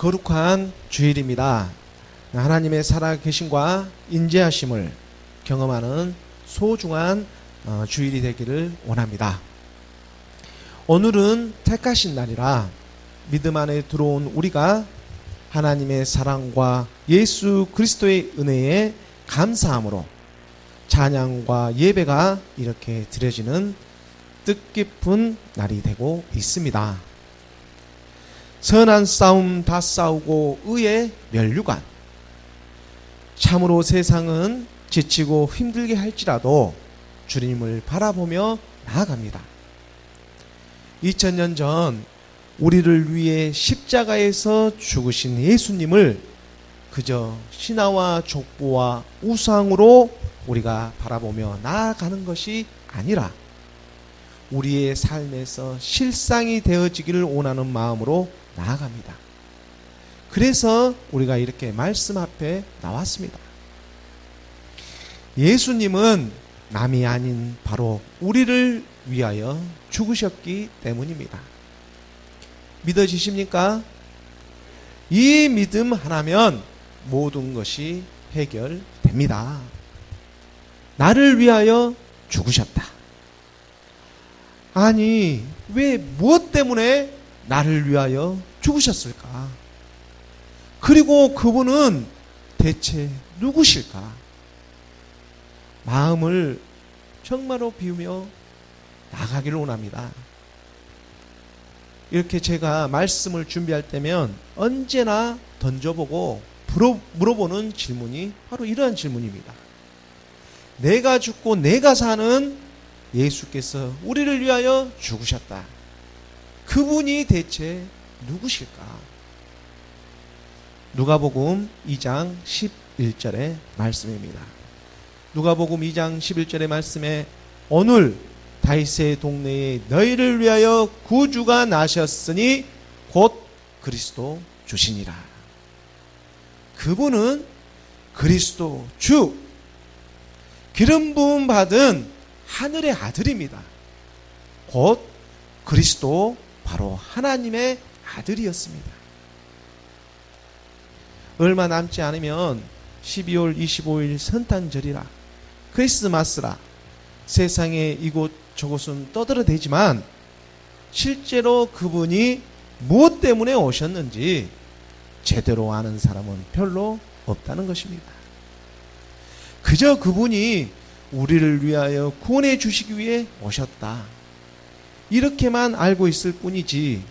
거룩한 주일입니다. 하나님의 살아계심과 인재하심을 경험하는 소중한 주일이 되기를 원합니다. 오늘은 택하신 날이라 믿음 안에 들어온 우리가 하나님의 사랑과 예수 그리스도의 은혜에 감사함으로 찬양과 예배가 이렇게 드려지는 뜻깊은 날이 되고 있습니다. 선한 싸움 다 싸우고 의의 면류관. 참으로 세상은 지치고 힘들게 할지라도 주님을 바라보며 나아갑니다. 2000년 전 우리를 위해 십자가에서 죽으신 예수님을 그저 신화와 족보와 우상으로 우리가 바라보며 나아가는 것이 아니라 우리의 삶에서 실상이 되어지기를 원하는 마음으로 나아갑니다. 그래서 우리가 이렇게 말씀 앞에 나왔습니다. 예수님은 남이 아닌 바로 우리를 위하여 죽으셨기 때문입니다. 믿어지십니까? 이 믿음 하나면 모든 것이 해결됩니다. 나를 위하여 죽으셨다. 아니, 왜 무엇 때문에 나를 위하여 죽으셨을까? 그리고 그분은 대체 누구실까? 마음을 정말로 비우며 나가기를 원합니다. 이렇게 제가 말씀을 준비할 때면 언제나 던져보고 물어보는 질문이 바로 이러한 질문입니다. 내가 죽고 내가 사는 예수께서 우리를 위하여 죽으셨다. 그분이 대체 누구실까? 누가복음 2장 11절의 말씀입니다. 누가복음 2장 11절의 말씀에 오늘 다윗의 동네에 너희를 위하여 구주가 나셨으니 곧 그리스도 주시니라. 그분은 그리스도 주, 기름 부음 받은 하늘의 아들입니다. 곧 그리스도 바로 하나님의 아들이었습니다. 얼마 남지 않으면 12월 25일 성탄절이라 크리스마스라 세상에 이곳 저곳은 떠들어대지만 실제로 그분이 무엇 때문에 오셨는지 제대로 아는 사람은 별로 없다는 것입니다. 그저 그분이 우리를 위하여 구원해 주시기 위해 오셨다. 이렇게만 알고 있을 뿐이지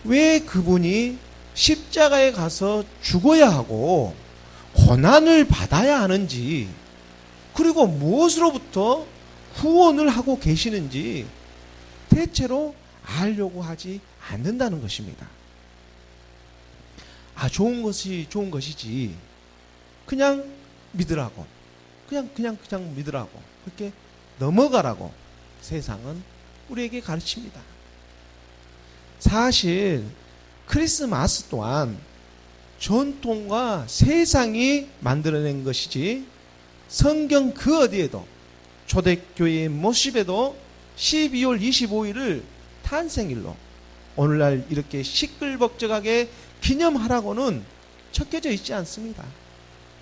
왜 그분이 십자가에 가서 죽어야 하고 고난을 받아야 하는지, 그리고 무엇으로부터 후원을 하고 계시는지 대체로 알려고 하지 않는다는 것입니다. 좋은 것이 좋은 것이지 그냥 믿으라고, 그냥 믿으라고, 그렇게 넘어가라고 세상은 우리에게 가르칩니다. 사실 크리스마스 또한 전통과 세상이 만들어낸 것이지 성경 그 어디에도 초대교회의 모습에도 12월 25일을 탄생일로 오늘날 이렇게 시끌벅적하게 기념하라고는 적혀져 있지 않습니다.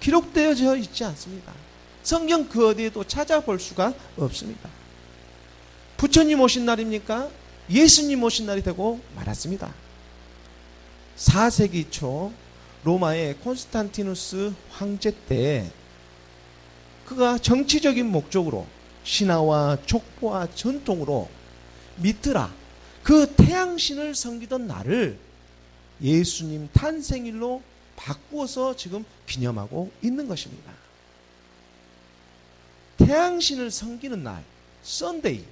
기록되어져 있지 않습니다. 성경 그 어디에도 찾아볼 수가 없습니다. 부처님 오신 날입니까? 예수님 오신 날이 되고 말았습니다. 4세기 초 로마의 콘스탄티누스 황제 때 그가 정치적인 목적으로 신화와 족보와 전통으로 미트라, 그 태양신을 섬기던 날을 예수님 탄생일로 바꾸어서 지금 기념하고 있는 것입니다. 태양신을 섬기는 날, 썬데이.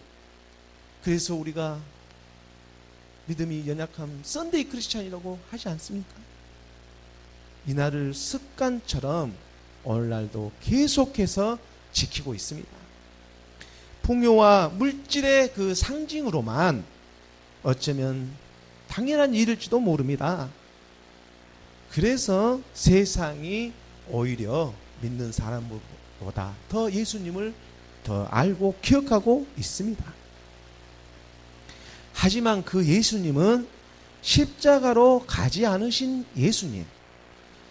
그래서 우리가 믿음이 연약함 썬데이 크리스찬이라고 하지 않습니까? 이 날을 습관처럼 오늘날도 계속해서 지키고 있습니다. 풍요와 물질의 그 상징으로만 어쩌면 당연한 일일지도 모릅니다. 그래서 세상이 오히려 믿는 사람보다 더 예수님을 더 알고 기억하고 있습니다. 하지만 그 예수님은 십자가로 가지 않으신 예수님,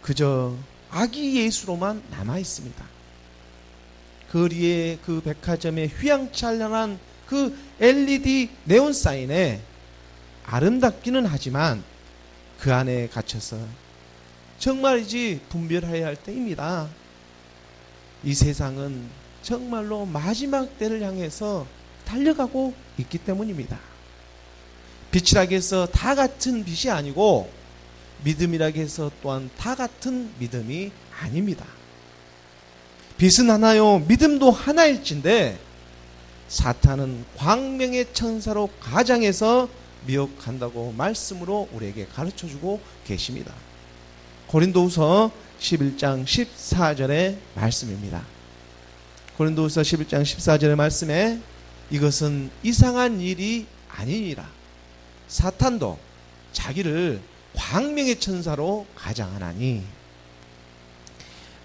그저 아기 예수로만 남아 있습니다. 거리에 그 백화점에 휘황찬란한 그 LED 네온 사인에 아름답기는 하지만 그 안에 갇혀서 정말이지 분별해야 할 때입니다. 이 세상은 정말로 마지막 때를 향해서 달려가고 있기 때문입니다. 빛이라고 해서 다 같은 빛이 아니고 믿음이라고 해서 또한 다 같은 믿음이 아닙니다. 빛은 하나요, 믿음도 하나일진데 사탄은 광명의 천사로 가장해서 미혹한다고 말씀으로 우리에게 가르쳐주고 계십니다. 고린도후서 11장 14절의 말씀입니다. 고린도후서 11장 14절의 말씀에 이것은 이상한 일이 아니니라. 사탄도 자기를 광명의 천사로 가장하나니.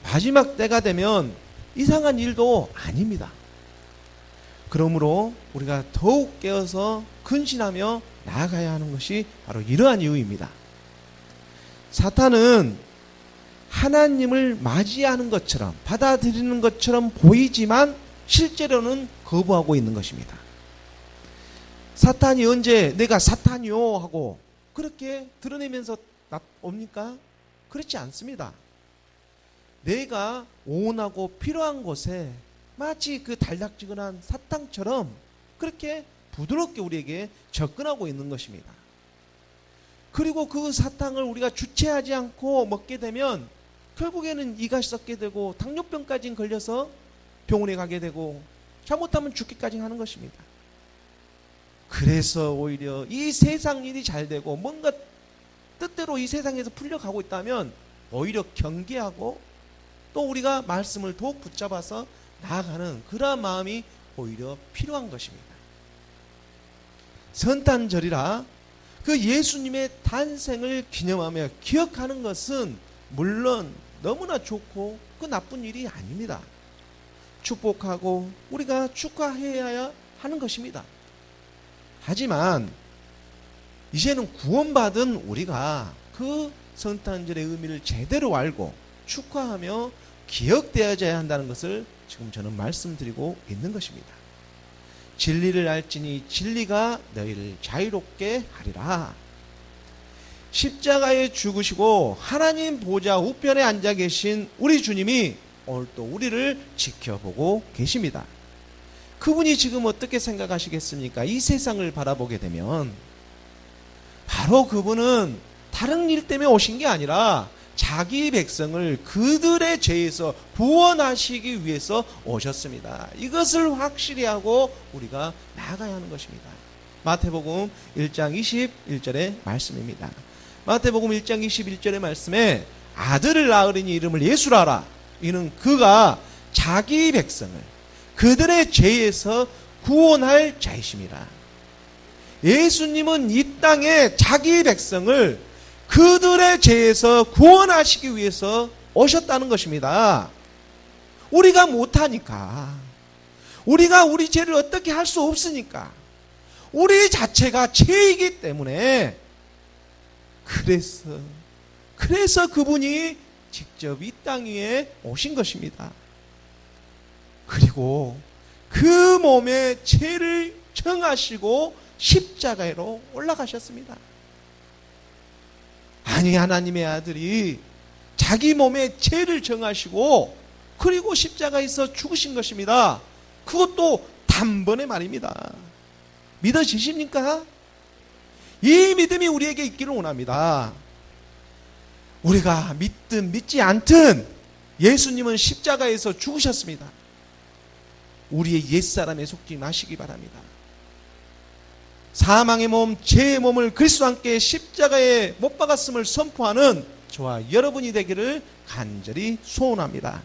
마지막 때가 되면 이상한 일도 아닙니다. 그러므로 우리가 더욱 깨어서 근신하며 나아가야 하는 것이 바로 이러한 이유입니다. 사탄은 하나님을 맞이하는 것처럼, 받아들이는 것처럼 보이지만 실제로는 거부하고 있는 것입니다. 사탄이 언제 내가 사탄이요 하고 그렇게 드러내면서 옵니까? 그렇지 않습니다. 내가 원하고 필요한 곳에 마치 그 달닥지근한 사탕처럼 그렇게 부드럽게 우리에게 접근하고 있는 것입니다. 그리고 그 사탕을 우리가 주체하지 않고 먹게 되면 결국에는 이가 썩게 되고 당뇨병까지 걸려서 병원에 가게 되고 잘못하면 죽기까지 하는 것입니다. 그래서 오히려 이 세상 일이 잘 되고 뭔가 뜻대로 이 세상에서 풀려가고 있다면 오히려 경계하고 또 우리가 말씀을 더욱 붙잡아서 나아가는 그러한 마음이 오히려 필요한 것입니다. 성탄절이라 그 예수님의 탄생을 기념하며 기억하는 것은 물론 너무나 좋고 그 나쁜 일이 아닙니다. 축복하고 우리가 축하해야 하는 것입니다. 하지만 이제는 구원받은 우리가 그 성탄절의 의미를 제대로 알고 축하하며 기억되어져야 한다는 것을 지금 저는 말씀드리고 있는 것입니다. 진리를 알지니 진리가 너희를 자유롭게 하리라. 십자가에 죽으시고 하나님 보좌 우편에 앉아 계신 우리 주님이 오늘 또 우리를 지켜보고 계십니다. 그분이 지금 어떻게 생각하시겠습니까? 이 세상을 바라보게 되면 바로 그분은 다른 일 때문에 오신 게 아니라 자기 백성을 그들의 죄에서 구원하시기 위해서 오셨습니다. 이것을 확실히 하고 우리가 나아가야 하는 것입니다. 마태복음 1장 21절의 말씀입니다. 마태복음 1장 21절의 말씀에 아들을 낳으리니 이름을 예수라 하라. 이는 그가 자기 백성을 그들의 죄에서 구원할 자이심이라. 예수님은 이 땅에 자기 백성을 그들의 죄에서 구원하시기 위해서 오셨다는 것입니다. 우리가 못하니까, 우리가 우리 죄를 어떻게 할 수 없으니까, 우리 자체가 죄이기 때문에 그래서 그분이 직접 이 땅 위에 오신 것입니다. 그리고 그 몸의 죄를 정하시고 십자가로 올라가셨습니다. 아니, 하나님의 아들이 자기 몸의 죄를 정하시고 그리고 십자가에서 죽으신 것입니다. 그것도 단번에 말입니다. 믿어지십니까? 이 믿음이 우리에게 있기를 원합니다. 우리가 믿든 믿지 않든 예수님은 십자가에서 죽으셨습니다. 우리의 옛사람에 속지 마시기 바랍니다. 사망의 몸, 죄의 몸을 그리스도와 함께 십자가에 못 박았음을 선포하는 저와 여러분이 되기를 간절히 소원합니다.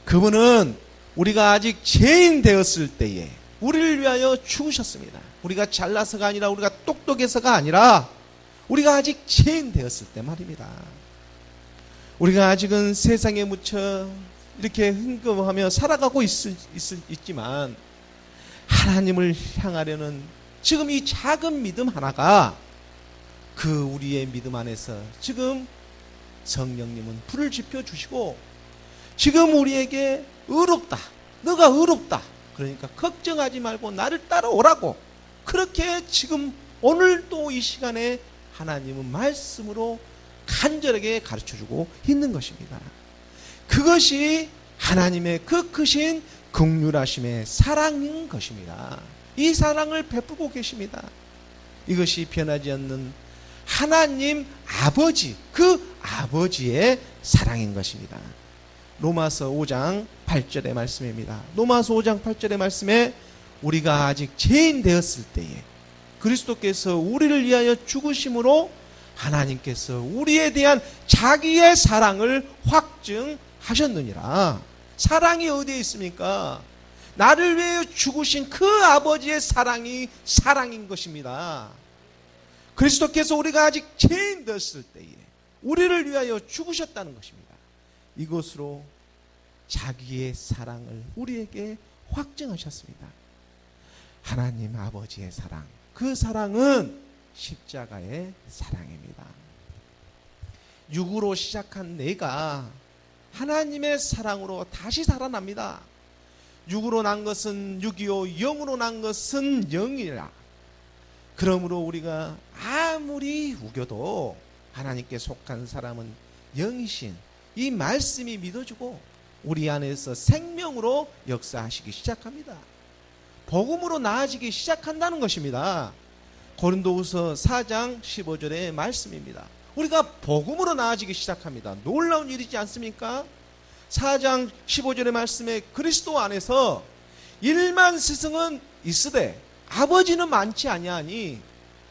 그분은 우리가 아직 죄인 되었을 때에 우리를 위하여 죽으셨습니다. 우리가 잘나서가 아니라, 우리가 똑똑해서가 아니라 우리가 아직 죄인 되었을 때 말입니다. 우리가 아직은 세상에 묻혀 이렇게 흥금하며 살아가고 있지만 하나님을 향하려는 지금 이 작은 믿음 하나가 그 우리의 믿음 안에서 지금 성령님은 불을 지펴주시고 지금 우리에게 의롭다, 너가 의롭다, 그러니까 걱정하지 말고 나를 따라오라고, 그렇게 지금 오늘 또 이 시간에 하나님은 말씀으로 간절하게 가르쳐주고 있는 것입니다. 그것이 하나님의 그 크신 긍휼하심의 사랑인 것입니다. 이 사랑을 베푸고 계십니다. 이것이 변하지 않는 하나님 아버지, 그 아버지의 사랑인 것입니다. 로마서 5장 8절의 말씀입니다. 로마서 5장 8절의 말씀에 우리가 아직 죄인 되었을 때에 그리스도께서 우리를 위하여 죽으심으로 하나님께서 우리에 대한 자기의 사랑을 확증하셨느니라. 사랑이 어디에 있습니까? 나를 위하여 죽으신 그 아버지의 사랑이 사랑인 것입니다. 그리스도께서 우리가 아직 죄인 되었을 때에 우리를 위하여 죽으셨다는 것입니다. 이것으로 자기의 사랑을 우리에게 확증하셨습니다. 하나님 아버지의 사랑, 그 사랑은 십자가의 사랑입니다. 육으로 시작한 내가 하나님의 사랑으로 다시 살아납니다. 육으로 난 것은 육이요 영으로 난 것은 영이라. 그러므로 우리가 아무리 우겨도 하나님께 속한 사람은 영이신 이 말씀이 믿어지고 우리 안에서 생명으로 역사하시기 시작합니다. 복음으로 나아지기 시작한다는 것입니다. 고린도후서 4장 15절의 말씀입니다. 우리가 복음으로 나아지기 시작합니다. 놀라운 일이지 않습니까? 4장 15절의 말씀에 그리스도 안에서 1만 스승은 있으되 아버지는 많지 아니하니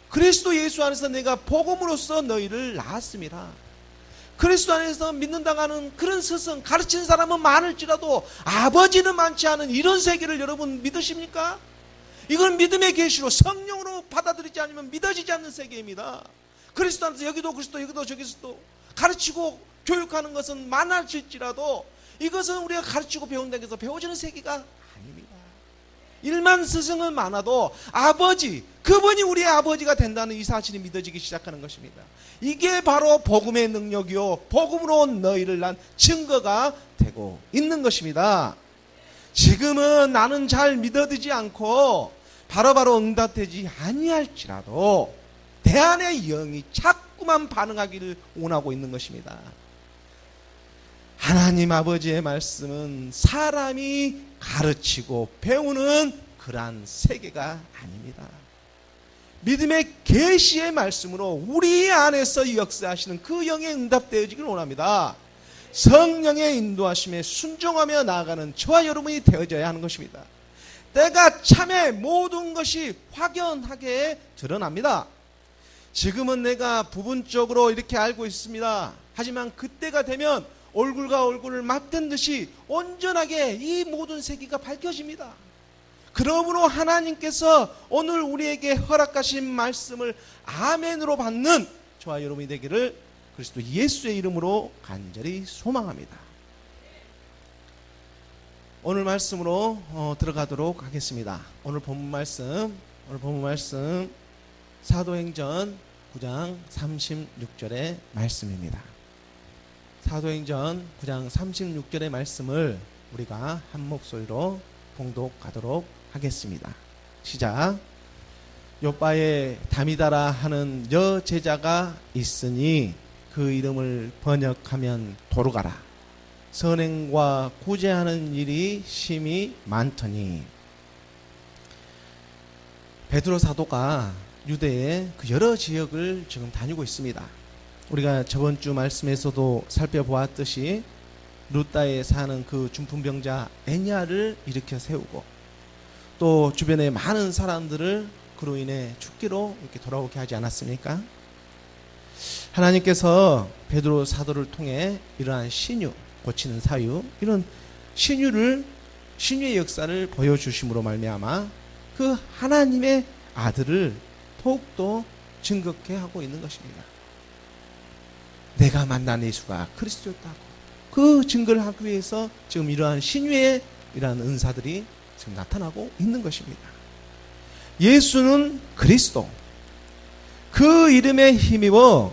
그리스도 예수 안에서 내가 복음으로써 너희를 낳았습니다. 그리스도 안에서 믿는다고 하는 그런 스승, 가르치는 사람은 많을지라도 아버지는 많지 않은 이런 세계를 여러분 믿으십니까? 이건 믿음의 계시로 성령으로 받아들이지 않으면 믿어지지 않는 세계입니다. 그리스도 안에서 여기도 그리스도, 여기도 저기도 가르치고 교육하는 것은 많아질지라도 이것은 우리가 가르치고 배운다고 해서 배워지는 세계가 아닙니다. 1만 스승은 많아도 아버지, 그분이 우리의 아버지가 된다는 이 사실이 믿어지기 시작하는 것입니다. 이게 바로 복음의 능력이요 복음으로 너희를 난 증거가 되고 있는 것입니다. 지금은 나는 잘 믿어지지 않고 바로바로 응답되지 아니할지라도 내 안의 영이 자꾸만 반응하기를 원하고 있는 것입니다. 하나님 아버지의 말씀은 사람이 가르치고 배우는 그러한 세계가 아닙니다. 믿음의 계시의 말씀으로 우리 안에서 역사하시는 그 영에 응답되어지기를 원합니다. 성령의 인도하심에 순종하며 나아가는 저와 여러분이 되어져야 하는 것입니다. 때가 참에 모든 것이 확연하게 드러납니다. 지금은 내가 부분적으로 이렇게 알고 있습니다. 하지만 그때가 되면 얼굴과 얼굴을 맞댄 듯이 온전하게 이 모든 세계가 밝혀집니다. 그러므로 하나님께서 오늘 우리에게 허락하신 말씀을 아멘으로 받는 저와 여러분이 되기를 그리스도 예수의 이름으로 간절히 소망합니다. 오늘 말씀으로 들어가도록 하겠습니다. 오늘 본문 말씀 사도행전 9장 36절의 말씀입니다. 사도행전 9장 36절의 말씀을 우리가 한 목소리로 봉독하도록 하겠습니다. 시작. 요바에 다미다라 하는 여제자가 있으니 그 이름을 번역하면 도르가라. 선행과 구제하는 일이 심히 많더니. 베드로 사도가 유대의 그 여러 지역을 지금 다니고 있습니다. 우리가 저번 주 말씀에서도 살펴보았듯이 루다에 사는 그 중풍병자 애냐를 일으켜 세우고 또 주변에 많은 사람들을 그로 인해 죽기로 이렇게 돌아오게 하지 않았습니까? 하나님께서 베드로 사도를 통해 이러한 신유, 고치는 사유, 이런 신유의 역사를 보여주심으로 말미암아 그 하나님의 아들을 더욱더 증거케 하고 있는 것입니다. 내가 만난 예수가 그리스도였다고 그 증거를 하기 위해서 지금 이러한 신유의 이러한 은사들이 지금 나타나고 있는 것입니다. 예수는 그리스도, 그 이름에 힘입어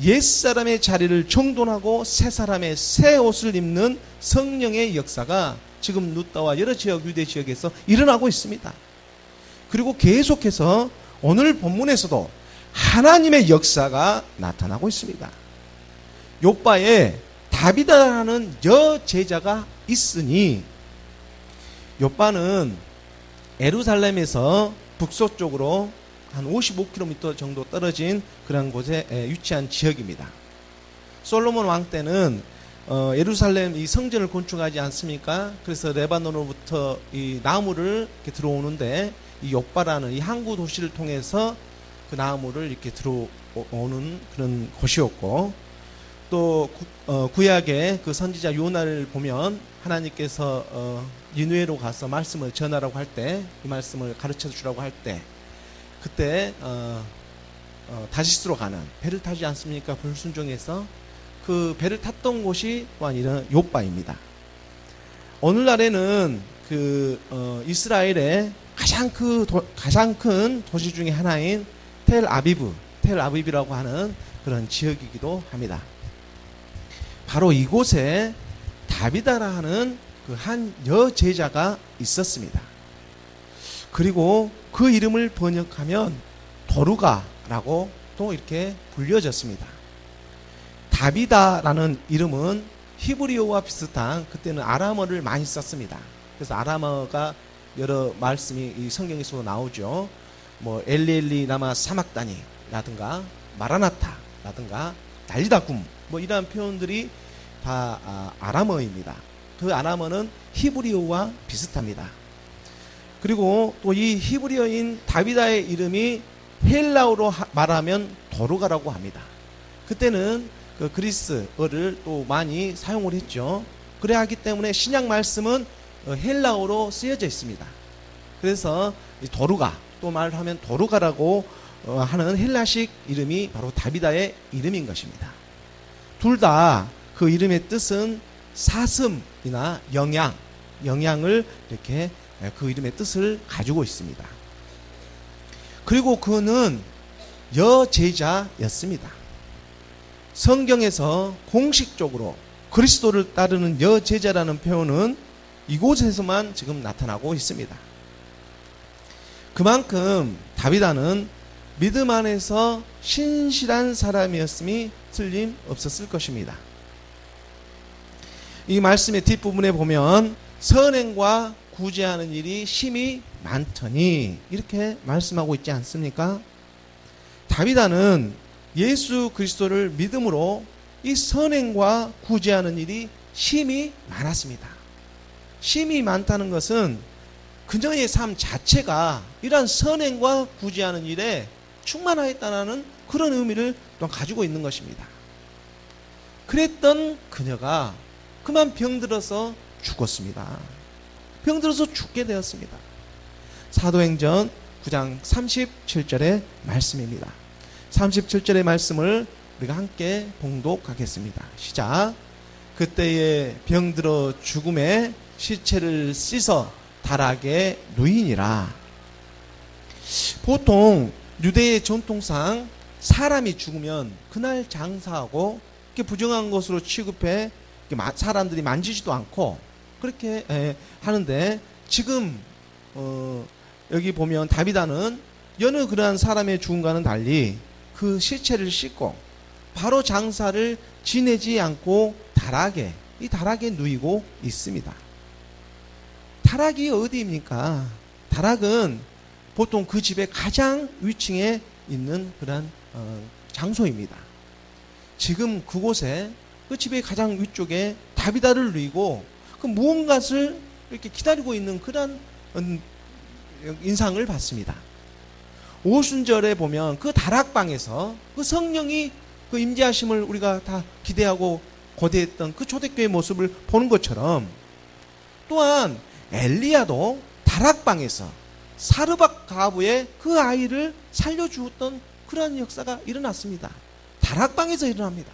옛사람의 자리를 정돈하고 새 사람의 새 옷을 입는 성령의 역사가 지금 루다와 여러 지역, 유대 지역에서 일어나고 있습니다. 그리고 계속해서 오늘 본문에서도 하나님의 역사가 나타나고 있습니다. 욥바에 다비다라는 여제자가 있으니, 욥바는 예루살렘에서 북서쪽으로 한 55km 정도 떨어진 그런 곳에 위치한 지역입니다. 솔로몬 왕 때는 예루살렘 이 성전을 건축하지 않습니까? 그래서 레바논으로부터 이 나무를 이렇게 들어오는데, 이 욥바라는 이 항구 도시를 통해서 그 나무를 이렇게 들어오는 그런 곳이었고, 또 구약의 그 선지자 요나를 보면 하나님께서 니느웨로 가서 말씀을 전하라고 할 때, 이 말씀을 가르쳐 주라고 할 때, 그때 다시스로 가는 배를 타지 않습니까? 불순종해서 그 배를 탔던 곳이 또한 이런 욥바입니다. 오늘날에는 그 이스라엘의 가장 큰 도시 중에 하나인 텔아비브라고 하는 그런 지역이기도 합니다. 바로 이곳에 다비다라 하는 그 한 여제자가 있었습니다. 그리고 그 이름을 번역하면 도루가라고 또 이렇게 불려졌습니다. 다비다라는 이름은 히브리어와 비슷한, 그때는 아람어를 많이 썼습니다. 그래서 아람어가 여러 말씀이 이 성경에서 나오죠. 뭐 엘리엘리 라마 사막다니라든가 마라나타라든가 달리다굼, 뭐 이러한 표현들이 다 아람어입니다. 그 아람어는 히브리어와 비슷합니다. 그리고 또 이 히브리어인 다비다의 이름이 헬라어로 말하면 도루가라고 합니다. 그때는 그 그리스어를 또 많이 사용을 했죠. 그래야 하기 때문에 신약 말씀은 헬라어로 쓰여져 있습니다. 그래서 도루가, 또 말하면 도루가라고 하는 헬라식 이름이 바로 다비다의 이름인 것입니다. 둘 다 그 이름의 뜻은 사슴이나 영양을 이렇게 그 이름의 뜻을 가지고 있습니다. 그리고 그는 여제자였습니다. 성경에서 공식적으로 그리스도를 따르는 여제자라는 표현은 이곳에서만 지금 나타나고 있습니다. 그만큼 다비다는 믿음 안에서 신실한 사람이었음이 틀림없었을 것입니다. 이 말씀의 뒷부분에 보면 선행과 구제하는 일이 심히 많더니 이렇게 말씀하고 있지 않습니까? 다비다는 예수 그리스도를 믿음으로 이 선행과 구제하는 일이 심히 많았습니다. 심히 많다는 것은 그녀의 삶 자체가 이러한 선행과 구제하는 일에 충만하였다는 그런 의미를 또 가지고 있는 것입니다. 그랬던 그녀가 그만 병들어서 죽었습니다. 병들어서 죽게 되었습니다. 사도행전 9장 37절의 말씀입니다. 37절의 말씀을 우리가 함께 봉독하겠습니다. 시작. 그때에 병들어 죽음에 시체를 씻어 다락에 누이니라. 보통 유대의 전통상 사람이 죽으면 그날 장사하고 이렇게 부정한 것으로 취급해 사람들이 만지지도 않고 그렇게 하는데, 지금 여기 보면 다비다는 여느 그러한 사람의 죽음과는 달리 그 시체를 씻고 바로 장사를 지내지 않고 이 다락에 누이고 있습니다. 다락이 어디입니까? 다락은 보통 그 집의 가장 위층에 있는 그런 장소입니다. 지금 그곳에 그 집의 가장 위쪽에 다비다를 누이고 그 무언가를 이렇게 기다리고 있는 그런 인상을 받습니다. 오순절에 보면 그 다락방에서 그 성령이 그 임재하심을 우리가 다 기대하고 고대했던 그 초대교회의 모습을 보는 것처럼, 또한 엘리야도 다락방에서 사르밧 가부의 그 아이를 살려주었던 그러한 역사가 일어났습니다. 다락방에서 일어납니다.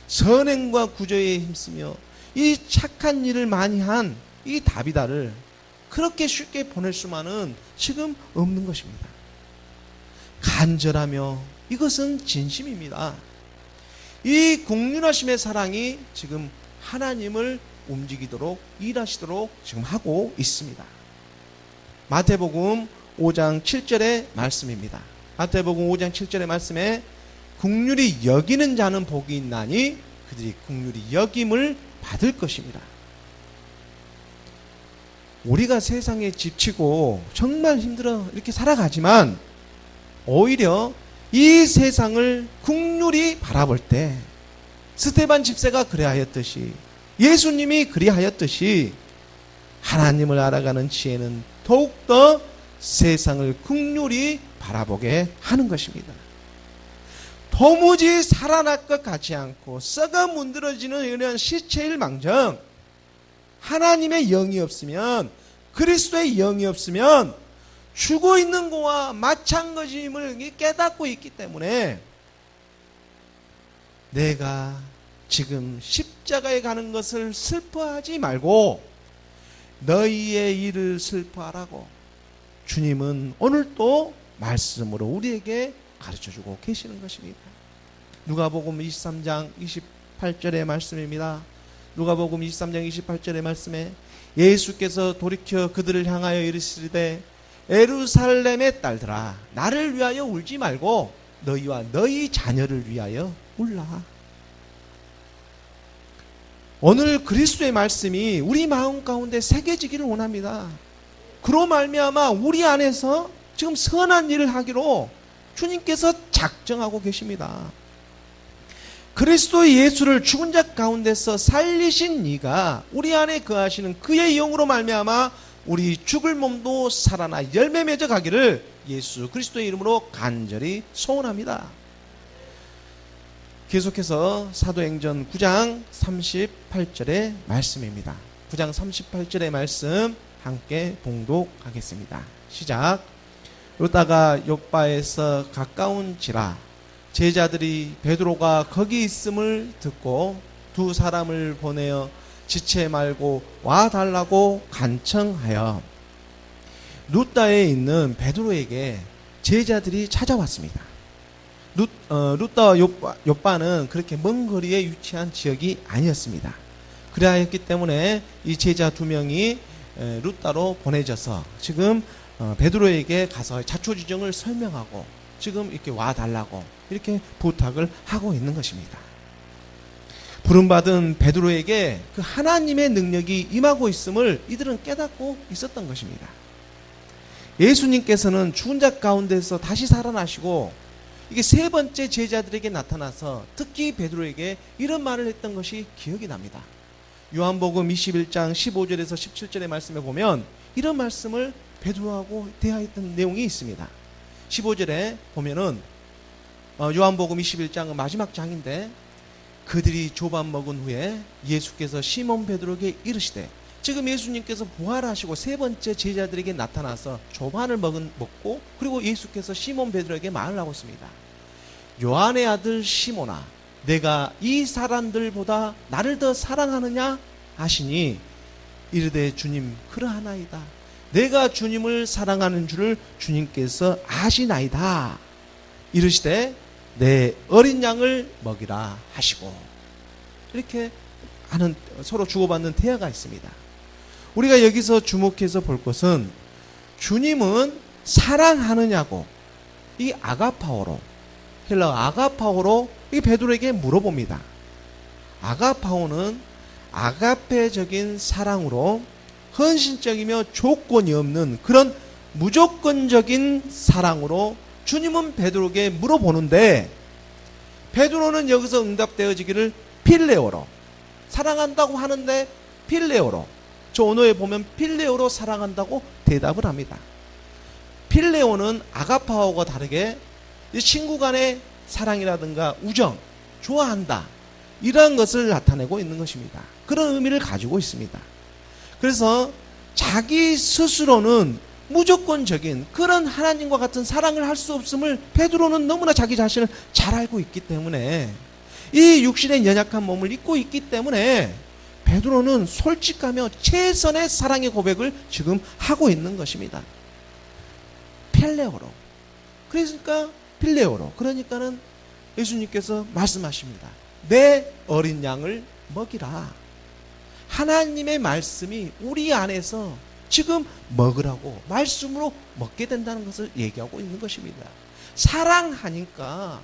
선행과 구제에 힘쓰며 이 착한 일을 많이 한 이 다비다를 그렇게 쉽게 보낼 수만은 지금 없는 것입니다. 간절하며 이것은 진심입니다. 이 국률하심의 사랑이 지금 하나님을 움직이도록 일하시도록 지금 하고 있습니다. 마태복음 5장 7절의 말씀입니다. 마태복음 5장 7절의 말씀에 국률이 여기는 자는 복이 있나니 그들이 국률이 여김을 받을 것입니다. 우리가 세상에 지치고 정말 힘들어 이렇게 살아가지만 오히려 이 세상을 국률이 바라볼 때 스데반 집사가 그래하였듯이 예수님이 그리하였듯이 하나님을 알아가는 지혜는 더욱더 세상을 국률이 바라보게 하는 것입니다. 도무지 살아날 것 같지 않고 썩어 문드러지는 이런 시체일 망정, 하나님의 영이 없으면, 그리스도의 영이 없으면 죽어 있는 것과 마찬가지임을 깨닫고 있기 때문에 내가 지금 십자가에 가는 것을 슬퍼하지 말고 너희의 일을 슬퍼하라고 주님은 오늘 또 말씀으로 우리에게 가르쳐주고 계시는 것입니다. 누가복음 23장 28절의 말씀입니다. 누가복음 23장 28절의 말씀에 예수께서 돌이켜 그들을 향하여 이르시되 예루살렘의 딸들아 나를 위하여 울지 말고 너희와 너희 자녀를 위하여 울라. 오늘 그리스도의 말씀이 우리 마음 가운데 새겨지기를 원합니다. 그로 말미암아 우리 안에서 지금 선한 일을 하기로 주님께서 작정하고 계십니다. 그리스도 예수를 죽은 자 가운데서 살리신 이가 우리 안에 거하시는 그의 영으로 말미암아 우리 죽을 몸도 살아나 열매 맺어 가기를 예수 그리스도의 이름으로 간절히 소원합니다. 계속해서 사도행전 9장 38절의 말씀입니다. 9장 38절의 말씀 함께 봉독하겠습니다. 시작. 루다가 욥바에서 가까운지라 제자들이 베드로가 거기 있음을 듣고 두 사람을 보내어 지체 말고 와달라고 간청하여 루다에 있는 베드로에게 제자들이 찾아왔습니다. 루다와 욥바는 그렇게 먼 거리에 위치한 지역이 아니었습니다. 그래야했기 때문에 이 제자 두 명이 루다로 보내져서 지금 베드로에게 가서 자초지정을 설명하고 지금 이렇게 와달라고 이렇게 부탁을 하고 있는 것입니다. 부름받은 베드로에게 그 하나님의 능력이 임하고 있음을 이들은 깨닫고 있었던 것입니다. 예수님께서는 죽은 자 가운데서 다시 살아나시고 이게 세 번째 제자들에게 나타나서 특히 베드로에게 이런 말을 했던 것이 기억이 납니다. 요한복음 21장 15절에서 17절의 말씀에 보면 이런 말씀을 베드로하고 대화했던 내용이 있습니다. 15절에 보면은 요한복음 21장은 마지막 장인데 그들이 조밥 먹은 후에 예수께서 시몬 베드로에게 이르시되 지금 예수님께서 부활하시고 세 번째 제자들에게 나타나서 조반을 먹고 그리고 예수께서 시몬 베드로에게 말을 하고 있습니다. 요한의 아들 시몬아 내가 이 사람들보다 나를 더 사랑하느냐 하시니 이르되 주님 그러하나이다. 내가 주님을 사랑하는 줄을 주님께서 아시나이다. 이르시되 내 어린 양을 먹이라 하시고 이렇게 하는 서로 주고받는 대화가 있습니다. 우리가 여기서 주목해서 볼 것은 주님은 사랑하느냐고 이 아가파오로 헬라 아가파오로 이 베드로에게 물어봅니다. 아가파오는 아가페적인 사랑으로 헌신적이며 조건이 없는 그런 무조건적인 사랑으로 주님은 베드로에게 물어보는데 베드로는 여기서 응답되어지기를 필레오로 사랑한다고 하는데 필레오로 저 언어에 보면 필레오로 사랑한다고 대답을 합니다. 필레오는 아가파오와 다르게 친구 간의 사랑이라든가 우정, 좋아한다 이러한 것을 나타내고 있는 것입니다. 그런 의미를 가지고 있습니다. 그래서 자기 스스로는 무조건적인 그런 하나님과 같은 사랑을 할 수 없음을 베드로는 너무나 자기 자신을 잘 알고 있기 때문에 이 육신의 연약한 몸을 입고 있기 때문에 베드로는 솔직하며 최선의 사랑의 고백을 지금 하고 있는 것입니다. 필레오로 그러니까 필레오로, 그러니까는 예수님께서 말씀하십니다. 내 어린 양을 먹이라. 하나님의 말씀이 우리 안에서 지금 먹으라고 말씀으로 먹게 된다는 것을 얘기하고 있는 것입니다. 사랑하니까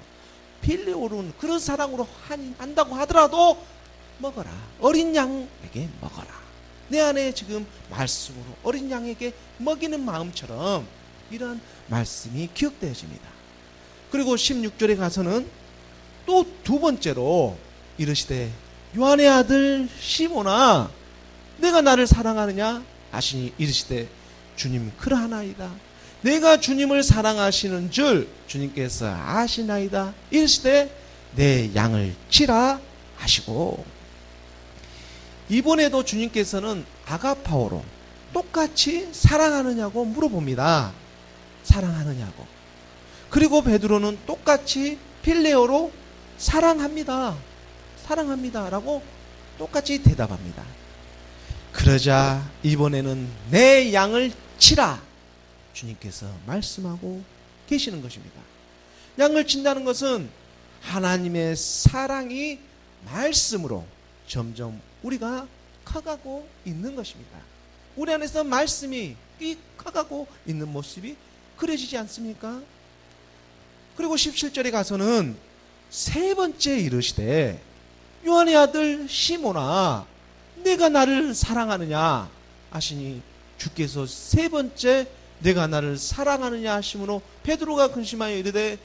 필레오로는 그런 사랑으로 한다고 하더라도 먹어라. 어린 양에게 먹어라. 내 안에 지금 말씀으로 어린 양에게 먹이는 마음처럼 이런 말씀이 기억되어집니다. 그리고 16절에 가서는 또 두 번째로 이르시되 요한의 아들 시몬아 내가 나를 사랑하느냐 하시니 이르시되 주님 그러하나이다. 내가 주님을 사랑하시는 줄 주님께서 아시나이다. 이르시되 내 양을 치라 하시고, 이번에도 주님께서는 아가파오로 똑같이 사랑하느냐고 물어봅니다. 사랑하느냐고. 그리고 베드로는 똑같이 필레오로 사랑합니다. 사랑합니다 라고 똑같이 대답합니다. 그러자 이번에는 내 양을 치라 주님께서 말씀하고 계시는 것입니다. 양을 친다는 것은 하나님의 사랑이 말씀으로 점점 우리가 커가고 있는 것입니다. 우리 안에서 말씀이 커가고 있는 모습이 그려지지 않습니까? 그리고 17절에 가서는 세 번째 이르시되 요한의 아들 시몬아 내가 나를 사랑하느냐 하시니 주께서 세 번째 내가 나를 사랑하느냐 하심으로 베드로가 근심하여 이르되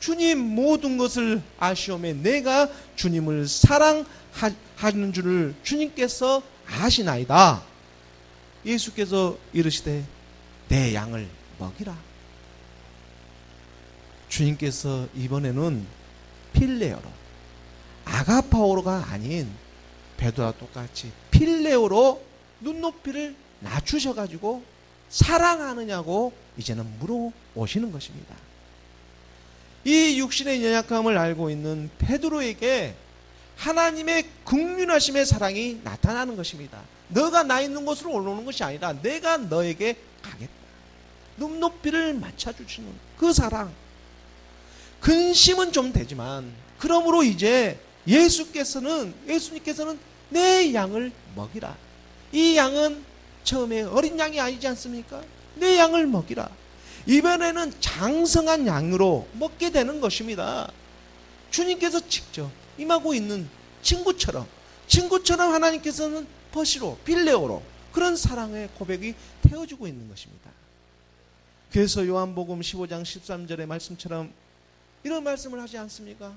주님 모든 것을 아시오매 내가 주님을 사랑하는 줄을 주님께서 아시나이다. 예수께서 이르시되 내 양을 먹이라. 주님께서 이번에는 필레오로 아가파오로가 아닌 베드로와 똑같이 필레오로 눈높이를 낮추셔가지고 사랑하느냐고 이제는 물어오시는 것입니다. 이 육신의 연약함을 알고 있는 베드로에게 하나님의 긍휼하심의 사랑이 나타나는 것입니다. 너가 나 있는 곳으로 올라오는 것이 아니라 내가 너에게 가겠다. 눈높이를 맞춰주시는 그 사랑. 근심은 좀 되지만 그러므로 이제 예수님께서는 내 양을 먹이라. 이 양은 처음에 어린 양이 아니지 않습니까? 내 양을 먹이라. 이번에는 장성한 양으로 먹게 되는 것입니다. 주님께서 직접 임하고 있는 친구처럼 하나님께서는 버시로 필레오로 그런 사랑의 고백이 되어지고 있는 것입니다. 그래서 요한복음 15장 13절의 말씀처럼 이런 말씀을 하지 않습니까?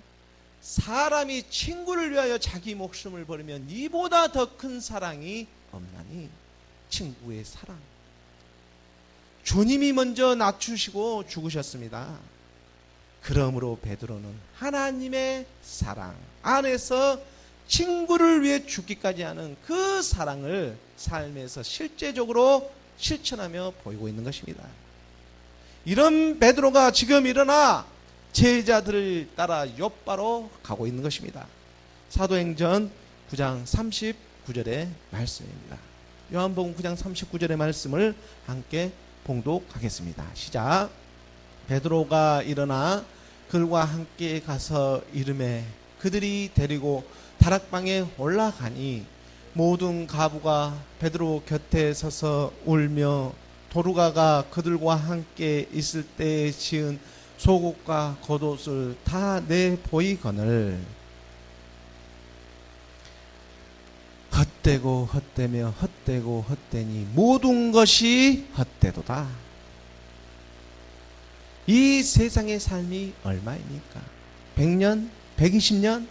사람이 친구를 위하여 자기 목숨을 버리면 이보다 더 큰 사랑이 없나니. 친구의 사랑. 주님이 먼저 낮추시고 죽으셨습니다. 그러므로 베드로는 하나님의 사랑 안에서 친구를 위해 죽기까지 하는 그 사랑을 삶에서 실제적으로 실천하며 보이고 있는 것입니다. 이런 베드로가 지금 일어나 제자들을 따라 욥바로 가고 있는 것입니다. 사도행전 9장 39절의 말씀입니다. 요한복음 9장 39절의 말씀을 함께 봉독하겠습니다. 시작. 베드로가 일어나 그들과 함께 가서 이르매 그들이 데리고 다락방에 올라가니 모든 가부가 베드로 곁에 서서 울며 도르가가 그들과 함께 있을 때에 지은 속옷과 겉옷을 다 내보이거늘 헛되고 헛되며 헛되고 헛되니 모든 것이 헛되도다. 이 세상의 삶이 얼마입니까? 100년? 120년?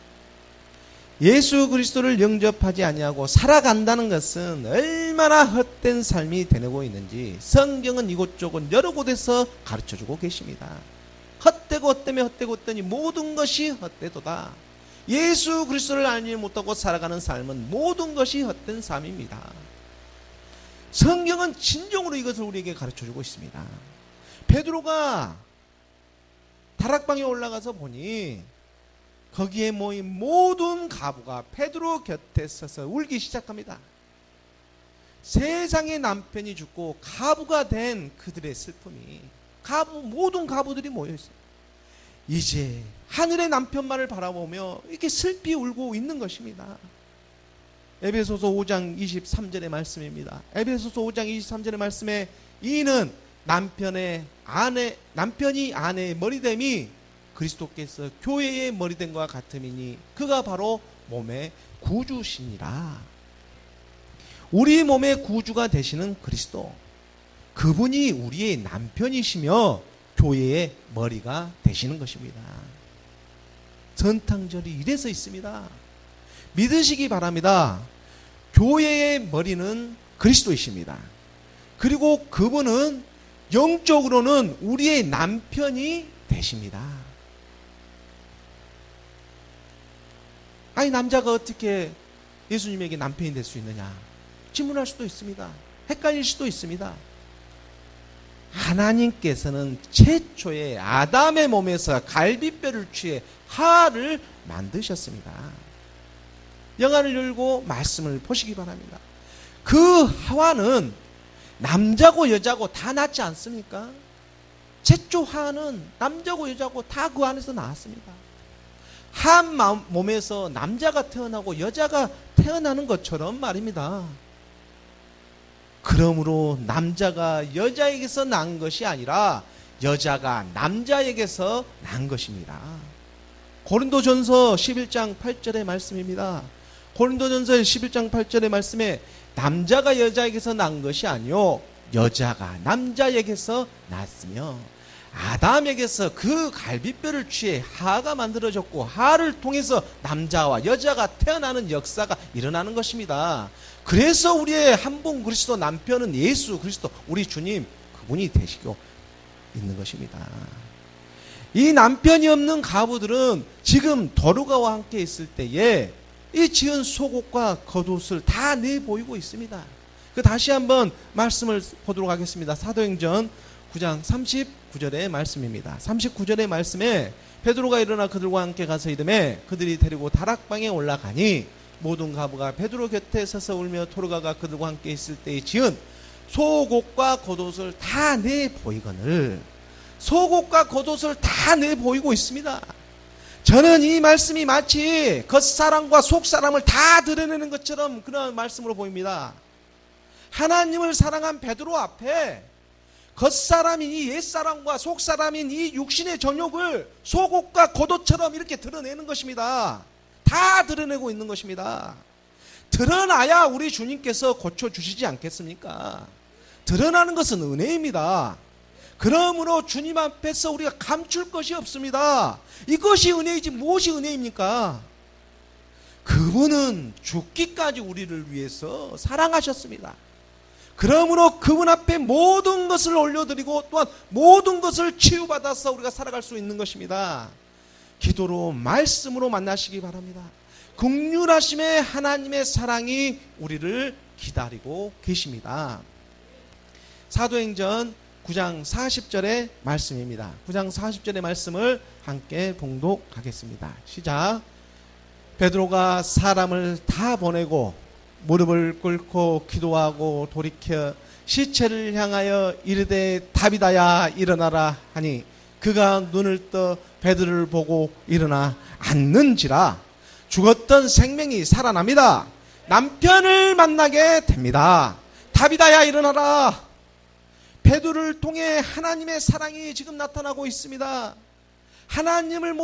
예수 그리스도를 영접하지 아니하고 살아간다는 것은 얼마나 헛된 삶이 되내고 있는지 성경은 이곳저곳 여러 곳에서 가르쳐주고 계십니다. 헛되고 헛되며 헛되고 헛되니 모든 것이 헛되도다. 예수 그리스도를 알지 못하고 살아가는 삶은 모든 것이 헛된 삶입니다. 성경은 진정으로 이것을 우리에게 가르쳐주고 있습니다. 베드로가 다락방에 올라가서 보니 거기에 모인 모든 가부가 베드로 곁에 서서 울기 시작합니다. 세상의 남편이 죽고 가부가 된 그들의 슬픔이, 모든 가부들이 모여 있어요. 이제 하늘의 남편만을 바라보며 이렇게 슬피 울고 있는 것입니다. 에베소서 5장 23절의 말씀입니다. 에베소서 5장 23절의 말씀에 이는 남편이 아내의 머리됨이 그리스도께서 교회의 머리됨과 같음이니 그가 바로 몸의 구주시니라. 우리 몸의 구주가 되시는 그리스도, 그분이 우리의 남편이시며 교회의 머리가 되시는 것입니다. 전탕절이 이래서 있습니다. 믿으시기 바랍니다. 교회의 머리는 그리스도이십니다. 그리고 그분은 영적으로는 우리의 남편이 되십니다. 아니, 남자가 어떻게 예수님에게 남편이 될 수 있느냐 질문할 수도 있습니다. 헷갈릴 수도 있습니다. 하나님께서는 최초의 아담의 몸에서 갈비뼈를 취해 하와를 만드셨습니다. 영안을 열고 말씀을 보시기 바랍니다. 그 하와는 남자고 여자고 다 낳지 않습니까? 최초 하와는 남자고 여자고 다 그 안에서 나왔습니다. 한 몸에서 남자가 태어나고 여자가 태어나는 것처럼 말입니다. 그러므로 남자가 여자에게서 난 것이 아니라 여자가 남자에게서 난 것입니다. 고린도전서 11장 8절의 말씀입니다. 고린도전서 11장 8절의 말씀에 남자가 여자에게서 난 것이 아니요 여자가 남자에게서 났으며 아담에게서 그 갈비뼈를 취해 하가 만들어졌고 하를 통해서 남자와 여자가 태어나는 역사가 일어나는 것입니다. 그래서 우리의 한 분 그리스도 남편은 예수 그리스도 우리 주님 그분이 되시고 있는 것입니다. 이 남편이 없는 가부들은 지금 도르가와 함께 있을 때에 이 지은 속옷과 겉옷을 다 내보이고 있습니다. 다시 한번 말씀을 보도록 하겠습니다. 사도행전 9장 39절의 말씀입니다. 39절의 말씀에 베드로가 일어나 그들과 함께 가서 이르매 그들이 데리고 다락방에 올라가니 모든 가부가 베드로 곁에 서서 울며 도르가가 그들과 함께 있을 때에 지은 속옷과 겉옷을 다 내보이거늘 속옷과 겉옷을 다 내보이고 있습니다. 저는 이 말씀이 마치 겉사람과 속사람을 다 드러내는 것처럼 그런 말씀으로 보입니다. 하나님을 사랑한 베드로 앞에 겉사람인 이 옛사람과 속사람인 이 육신의 정욕을 속옷과 겉옷처럼 이렇게 드러내는 것입니다. 다 드러내고 있는 것입니다. 드러나야 우리 주님께서 고쳐주시지 않겠습니까? 드러나는 것은 은혜입니다. 그러므로 주님 앞에서 우리가 감출 것이 없습니다. 이것이 은혜이지 무엇이 은혜입니까? 그분은 죽기까지 우리를 위해서 사랑하셨습니다. 그러므로 그분 앞에 모든 것을 올려드리고 또한 모든 것을 치유받아서 우리가 살아갈 수 있는 것입니다. 기도로 말씀으로 만나시기 바랍니다. 긍휼하심의 하나님의 사랑이 우리를 기다리고 계십니다. 사도행전 9장 40절의 말씀입니다. 9장 40절의 말씀을 함께 봉독하겠습니다. 시작. 베드로가 사람을 다 보내고 무릎을 꿇고 기도하고 돌이켜 시체를 향하여 이르되 다비다야 일어나라 하니 그가 눈을 떠 베드로를 보고 일어나 앉는지라 죽었던 생명이 살아납니다. 남편을 만나게 됩니다. 다비다야 일어나라. 베드로를 통해 하나님의 사랑이 지금 나타나고 있습니다. 하나님을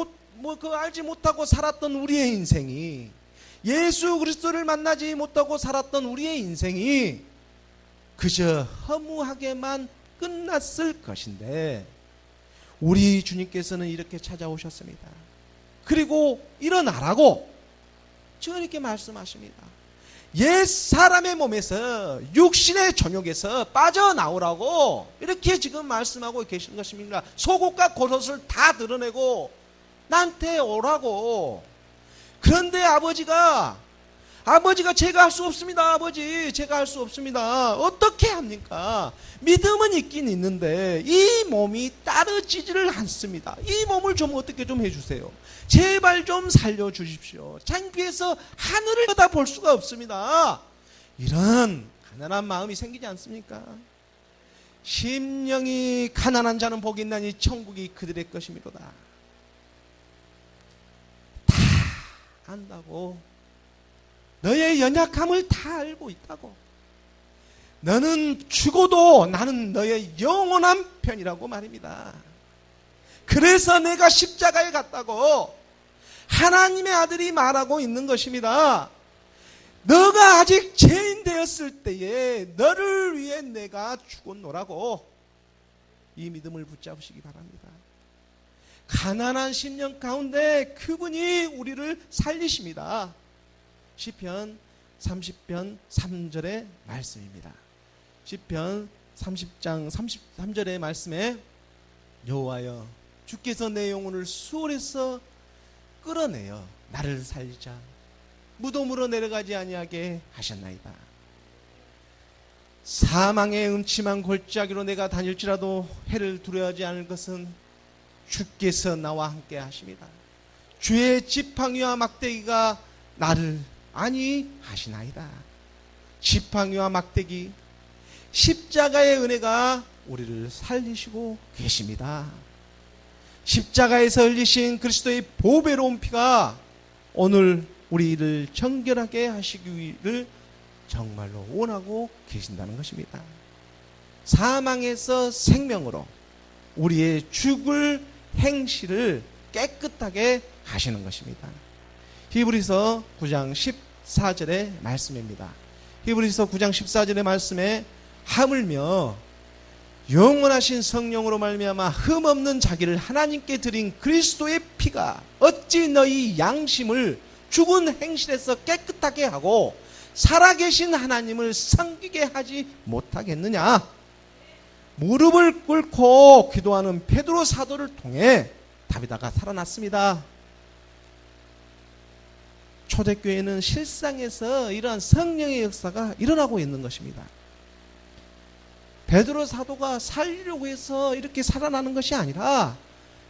알지 못하고 살았던 우리의 인생이 예수 그리스도를 만나지 못하고 살았던 우리의 인생이 그저 허무하게만 끝났을 것인데 우리 주님께서는 이렇게 찾아오셨습니다. 그리고 일어나라고 지금 이렇게 말씀하십니다. 옛 사람의 몸에서 육신의 정욕에서 빠져나오라고 이렇게 지금 말씀하고 계시는 것입니다. 속옷과 겉옷을 다 드러내고 나한테 오라고. 그런데 아버지가 제가 할 수 없습니다. 아버지 제가 할 수 없습니다. 어떻게 합니까? 믿음은 있긴 있는데 이 몸이 따르지를 않습니다. 이 몸을 좀 어떻게 좀 해주세요. 제발 좀 살려주십시오. 창피해서 하늘을 쳐다볼 수가 없습니다. 이런 가난한 마음이 생기지 않습니까? 심령이 가난한 자는 복이 있나니 천국이 그들의 것이미로다. 다 안다고. 너의 연약함을 다 알고 있다고. 너는 죽어도 나는 너의 영원한 편이라고 말입니다. 그래서 내가 십자가에 갔다고 하나님의 아들이 말하고 있는 것입니다. 너가 아직 죄인 되었을 때에 너를 위해 내가 죽었노라고. 이 믿음을 붙잡으시기 바랍니다. 가난한 심령 가운데 그분이 우리를 살리십니다. 시편 30편 3절의 말씀입니다. 시편 30장 33절의 말씀에 여호와여 주께서 내 영혼을 수월에서 끌어내어 나를 살리자 무덤으로 내려가지 아니하게 하셨나이다. 사망의 음침한 골짜기로 내가 다닐지라도 해를 두려워하지 않을 것은 주께서 나와 함께 하십니다. 주의 지팡이와 막대기가 나를 안위하시나이다. 지팡이와 막대기, 십자가의 은혜가 우리를 살리시고 계십니다. 십자가에서 흘리신 그리스도의 보배로운 피가 오늘 우리를 정결하게 하시기를 정말로 원하고 계신다는 것입니다. 사망에서 생명으로 우리의 죽을 행실을 깨끗하게 하시는 것입니다. 히브리서 9장 14절의 말씀입니다. 히브리서 9장 14절의 말씀에 하물며 영원하신 성령으로 말미암아 흠없는 자기를 하나님께 드린 그리스도의 피가 어찌 너희 양심을 죽은 행실에서 깨끗하게 하고 살아계신 하나님을 섬기게 하지 못하겠느냐. 무릎을 꿇고 기도하는 베드로 사도를 통해 다비다가 살아났습니다. 초대교회는 실상에서 이러한 성령의 역사가 일어나고 있는 것입니다. 베드로 사도가 살리려고 해서 이렇게 살아나는 것이 아니라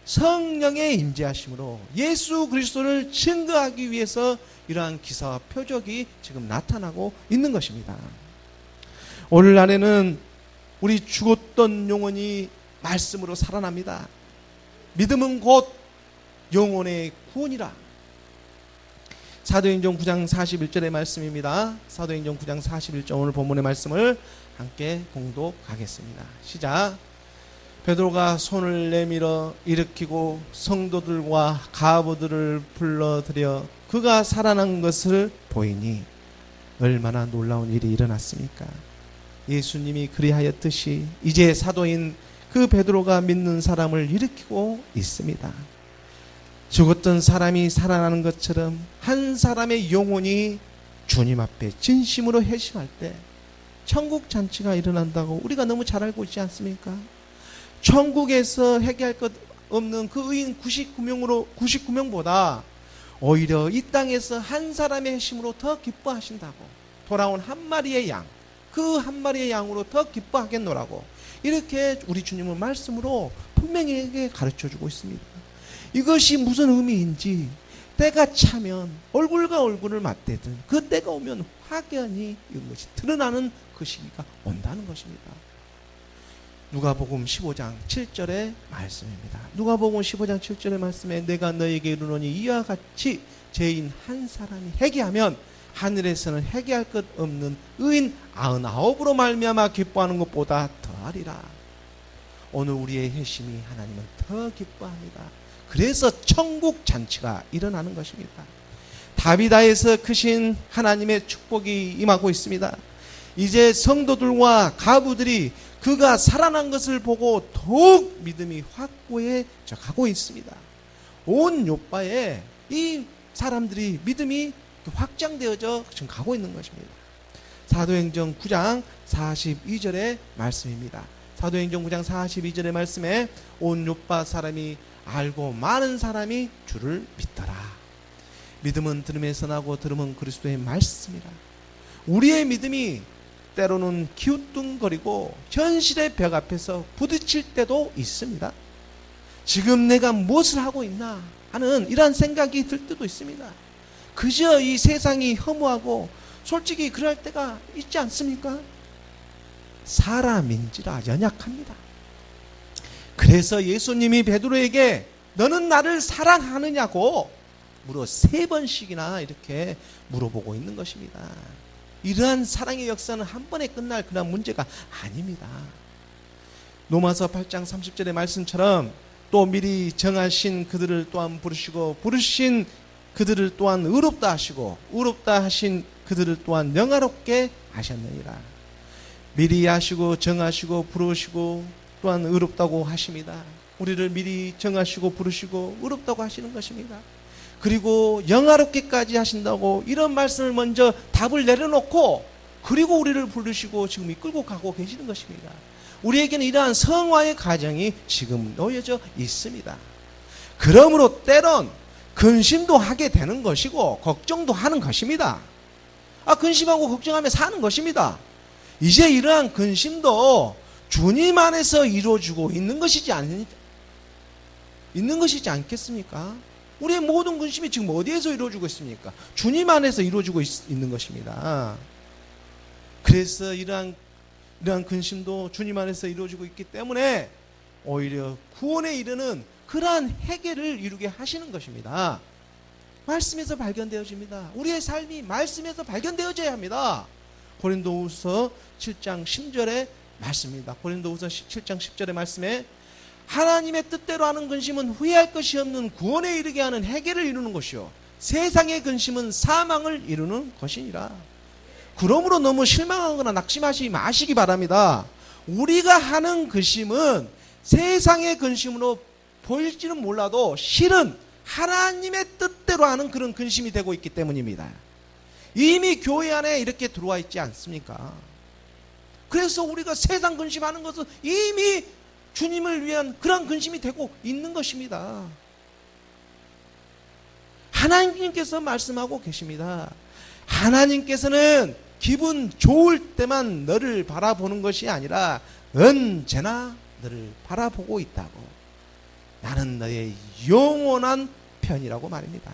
성령의 임재하심으로 예수 그리스도를 증거하기 위해서 이러한 기사와 표적이 지금 나타나고 있는 것입니다. 오늘날에는 우리 죽었던 영혼이 말씀으로 살아납니다. 믿음은 곧 영혼의 구원이라. 사도행전 9장 41절의 말씀입니다. 사도행전 9장 41절 오늘 본문의 말씀을 함께 봉독하겠습니다. 시작. 베드로가 손을 내밀어 일으키고 성도들과 가부들을 불러들여 그가 살아난 것을 보이니 얼마나 놀라운 일이 일어났습니까? 예수님이 그리하였듯이 이제 사도인 그 베드로가 믿는 사람을 일으키고 있습니다. 죽었던 사람이 살아나는 것처럼 한 사람의 영혼이 주님 앞에 진심으로 회심할 때 천국 잔치가 일어난다고 우리가 너무 잘 알고 있지 않습니까? 천국에서 회개할 것 없는 그 의인 99명보다 오히려 이 땅에서 한 사람의 회심으로 더 기뻐하신다고. 돌아온 한 마리의 양, 그 한 마리의 양으로 더 기뻐하겠노라고 이렇게 우리 주님은 말씀으로 분명히 가르쳐주고 있습니다. 이것이 무슨 의미인지 때가 차면 얼굴과 얼굴을 맞대든 그 때가 오면 확연히 이것이 드러나는 그 시기가 온다는 것입니다. 누가복음 15장 7절의 말씀입니다. 누가복음 15장 7절의 말씀에 내가 너에게 이르노니 이와 같이 죄인 한 사람이 회개하면 하늘에서는 회개할 것 없는 의인 99으로 말미암아 기뻐하는 것보다 더하리라. 오늘 우리의 회심이 하나님은 더 기뻐합니다. 그래서 천국 잔치가 일어나는 것입니다. 다비다에서 크신 하나님의 축복이 임하고 있습니다. 이제 성도들과 가부들이 그가 살아난 것을 보고 더욱 믿음이 확고해져 가고 있습니다. 온 요바에 이 사람들이 믿음이 확장되어져 지금 가고 있는 것입니다. 사도행전 9장 42절의 말씀입니다. 사도행전 9장 42절의 말씀에 온 요바 사람이 알고 많은 사람이 주를 믿더라. 믿음은 들음에서 나고 들음은 그리스도의 말씀이라. 우리의 믿음이 때로는 기우뚱거리고 현실의 벽 앞에서 부딪힐 때도 있습니다. 지금 내가 무엇을 하고 있나 하는 이러한 생각이 들 때도 있습니다. 그저 이 세상이 허무하고 솔직히 그럴 때가 있지 않습니까? 사람인지라 연약합니다. 그래서 예수님이 베드로에게 너는 나를 사랑하느냐고 무려 3번씩이나 이렇게 물어보고 있는 것입니다. 이러한 사랑의 역사는 한 번에 끝날 그런 문제가 아닙니다. 로마서 8장 30절의 말씀처럼 또 미리 정하신 그들을 또한 부르시고 부르신 그들을 또한 의롭다 하시고 의롭다 하신 그들을 또한 영화롭게 하셨느니라. 미리 하시고 정하시고 부르시고 또한 의롭다고 하십니다. 우리를 미리 정하시고 부르시고 의롭다고 하시는 것입니다. 그리고 영화롭게까지 하신다고 이런 말씀을 먼저 답을 내려놓고 그리고 우리를 부르시고 지금 이끌고 가고 계시는 것입니다. 우리에게는 이러한 성화의 과정이 지금 놓여져 있습니다. 그러므로 때론 근심도 하게 되는 것이고 걱정도 하는 것입니다. 근심하고 걱정하며 사는 것입니다. 이제 이러한 근심도 주님 안에서 이루어지고 있는 것이지 않겠습니까? 우리의 모든 근심이 지금 어디에서 이루어지고 있습니까? 주님 안에서 이루어지고 있는 것입니다. 그래서 이러한 근심도 주님 안에서 이루어지고 있기 때문에 오히려 구원에 이르는 그러한 해결을 이루게 하시는 것입니다. 말씀에서 발견되어집니다. 우리의 삶이 말씀에서 발견되어져야 합니다. 고린도후서 7장 10절의 말씀입니다. 고린도후서 7장 10절의 말씀에 하나님의 뜻대로 하는 근심은 후회할 것이 없는 구원에 이르게 하는 해결을 이루는 것이요 세상의 근심은 사망을 이루는 것이니라. 그러므로 너무 실망하거나 낙심하지 마시기 바랍니다. 우리가 하는 근심은 세상의 근심으로 보일지는 몰라도 실은 하나님의 뜻대로 하는 그런 근심이 되고 있기 때문입니다. 이미 교회 안에 이렇게 들어와 있지 않습니까? 그래서 우리가 세상 근심하는 것은 이미 주님을 위한 그런 근심이 되고 있는 것입니다. 하나님께서 말씀하고 계십니다. 하나님께서는 기분 좋을 때만 너를 바라보는 것이 아니라 언제나 너를 바라보고 있다고. 나는 너의 영원한 편이라고 말입니다.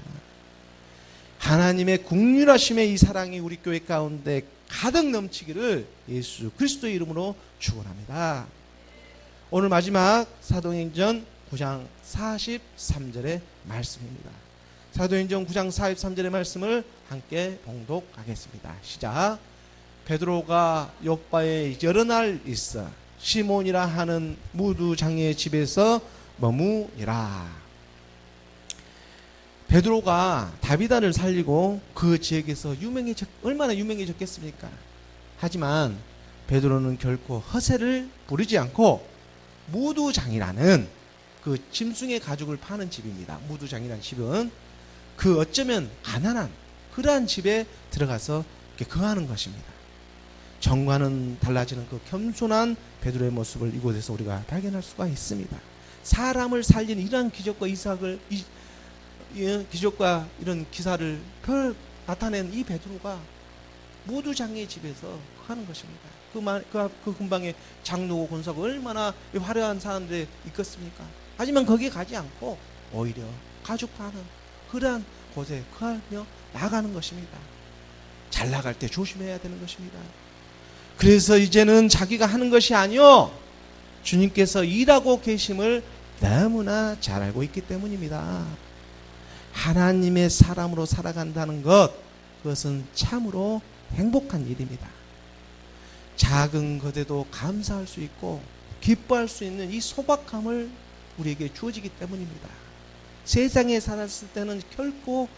하나님의 긍휼하심의 이 사랑이 우리 교회 가운데 가득 넘치기를 예수 그리스도의 이름으로 축원합니다. 오늘 마지막 사도행전 9장 43절의 말씀입니다. 사도행전 9장 43절의 말씀을 함께 봉독하겠습니다. 시작. 베드로가 요빠에 여러 날 있어 시몬이라 하는 무두장의 집에서 머무니라. 베드로가 다비다를 살리고 그 지역에서 얼마나 유명해졌겠습니까? 하지만 베드로는 결코 허세를 부리지 않고 무두장이라는 그 짐승의 가죽을 파는 집입니다. 무두장이라는 집은 그 어쩌면 가난한 그러한 집에 들어가서 이렇게 거하는 것입니다. 정과는 달라지는 그 겸손한 베드로의 모습을 이곳에서 우리가 발견할 수가 있습니다. 사람을 살린 이러한 기적과 이런 기사를 나타낸 이 베드로가 무두장의 집에서 하는 것입니다. 그 근방에 장로고 권사고 얼마나 화려한 사람들이 있겠습니까? 하지만 거기에 가지 않고 오히려 가죽 파는 그러한 곳에 거하며 나가는 것입니다. 잘 나갈 때 조심해야 되는 것입니다. 그래서 이제는 자기가 하는 것이 아니요 주님께서 일하고 계심을 너무나 잘 알고 있기 때문입니다. 하나님의 사람으로 살아간다는 것, 그것은 참으로 행복한 일입니다. 작은 것에도 감사할 수 있고 기뻐할 수 있는 이 소박함을 우리에게 주어지기 때문입니다. 세상에 살았을 때는 결코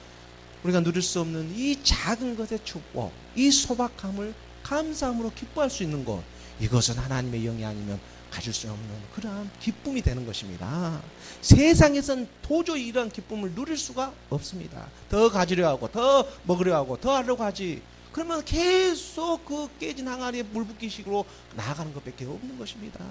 우리가 누릴 수 없는 이 작은 것의 축복, 이 소박함을 감사함으로 기뻐할 수 있는 것, 이것은 하나님의 영이 아니면 가질 수 없는 그러한 기쁨이 되는 것입니다. 세상에선 도저히 이러한 기쁨을 누릴 수가 없습니다. 더 가지려 하고 더 먹으려 하고 더 하려고 하지. 그러면 계속 그 깨진 항아리에 물 붓기식으로 나아가는 것밖에 없는 것입니다.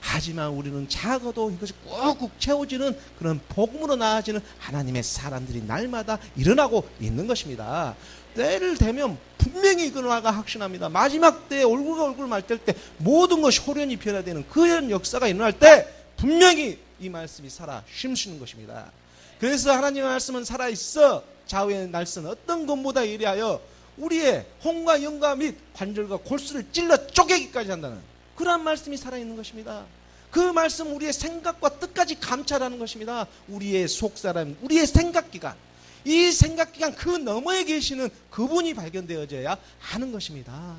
하지만 우리는 작아도 이것이 꾹꾹 채워지는 그런 복음으로 나아지는 하나님의 사람들이 날마다 일어나고 있는 것입니다. 때를 되면 분명히 그러나가 확신합니다. 마지막 때에 얼굴과 얼굴 맞댈 때 모든 것이 호련히 변화되는 그런 역사가 일어날 때 분명히 이 말씀이 살아 쉼쉬는 것입니다. 그래서 하나님의 말씀은 살아있어 좌우의 날선 어떤 것보다 예리하여 우리의 혼과 영과 및 관절과 골수를 찔러 쪼개기까지 한다는 그러한 말씀이 살아있는 것입니다. 그 말씀 우리의 생각과 뜻까지 감찰하는 것입니다. 우리의 속사람, 우리의 생각기관, 이 생각기관 그 너머에 계시는 그분이 발견되어져야 하는 것입니다.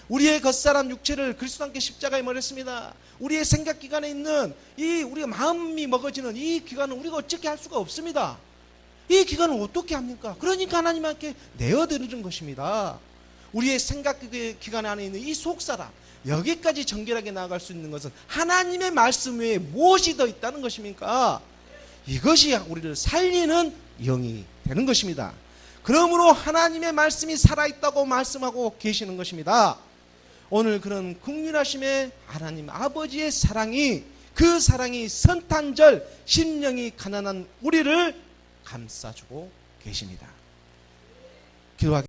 우리의 겉사람 육체를 그리스도와 함께 십자가에 몰았습니다. 우리의 생각기관에 있는 이 우리가 마음이 먹어지는 이 기관은 우리가 어떻게 할 수가 없습니다. 이 기관을 어떻게 합니까? 그러니까 하나님께 내어드리는 것입니다. 우리의 생각기관 안에 있는 이 속사람, 여기까지 정결하게 나아갈 수 있는 것은 하나님의 말씀 외에 무엇이 더 있다는 것입니까? 이것이 우리를 살리는 영이 되는 것입니다. 그러므로 하나님의 말씀이 살아있다고 말씀하고 계시는 것입니다. 오늘 그런 긍휼하심의 하나님 아버지의 사랑이, 그 사랑이 성탄절 심령이 가난한 우리를 감싸주고 계십니다. 기도하겠습니다.